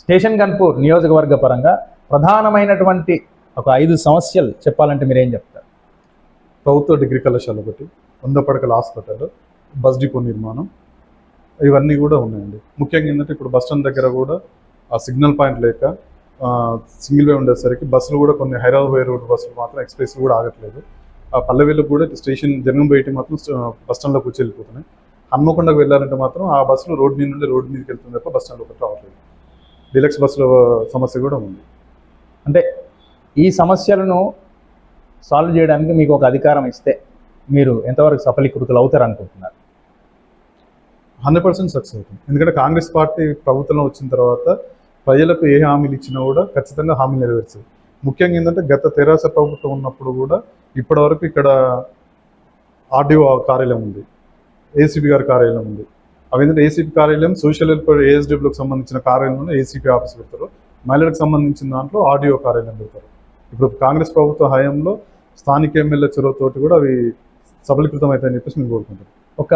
Station Ghanpur నియోజకవర్గ పరంగా ప్రధానమైనటువంటి ఒక 5 సమస్యలు చెప్పాలంటే మీరేం చెప్తారు? ప్రభుత్వ డిగ్రీ కళాశాల ఒకటి, 100 పడకల హాస్పిటల్, బస్ డిపో నిర్మాణం, ఇవన్నీ కూడా ఉన్నాయండి. ముఖ్యంగా ఏంటంటే ఇప్పుడు బస్ స్టాండ్ దగ్గర కూడా ఆ సిగ్నల్ పాయింట్ లేక సింగిల్ వే ఉండేసరికి బస్సులు కూడా కొన్ని హైదరాబాద్ వే రోడ్ బస్సులు మాత్రం ఎక్స్ప్రెస్ కూడా ఆగట్లేదు. ఆ పల్లెవేలకు కూడా స్టేషన్ జనం బయట మాత్రం బస్ స్టాండ్లోకి వచ్చి వెళ్ళిపోతున్నాయి. హన్మకొండకు వెళ్ళాలంటే మాత్రం ఆ బస్సులు రోడ్ మీద నుండి రోడ్ మీదకి వెళ్తుంది తప్ప బస్ స్టాండ్ ఒకటి రావట్లేదు. డీలక్స్ బస్సుల సమస్య కూడా ఉంది. అంటే ఈ సమస్యలను సాల్వ్ చేయడానికి మీకు ఒక అధికారం ఇస్తే మీరు ఎంతవరకు సఫలీకృతులు అవుతారు అనుకుంటున్నారు? 100% సక్సెస్ అవుతుంది. ఎందుకంటే కాంగ్రెస్ పార్టీ ప్రభుత్వంలో వచ్చిన తర్వాత ప్రజలకు ఏ హామీలు ఇచ్చినా కూడా ఖచ్చితంగా హామీలు నెరవేర్చారు. ముఖ్యంగా ఏంటంటే గత తెరాస ప్రభుత్వం ఉన్నప్పుడు కూడా ఇప్పటి వరకు ఇక్కడ ఆర్డీఓ కార్యాలయం ఉంది, ఏసీపీ గారి కార్యాలయం ఉంది. అవి ఏంటంటే ఏసీపీ కార్యాలయం సోషల్ వెల్ఫేర్ ఏఎస్డబ్ల్యూకి సంబంధించిన కార్యాలయంలో ఏసీపీ ఆఫీస్ పెడతారు, మహిళలకు సంబంధించిన దాంట్లో ఆర్డీఓ కార్యాలయం పెడతారు. ఇప్పుడు కాంగ్రెస్ ప్రభుత్వ హయాంలో స్థానిక ఎమ్మెల్యే చొరవతోటి కూడా అవి సబలీకృతం అవుతాయని చెప్పేసి మేము కోరుకుంటాం. ఒక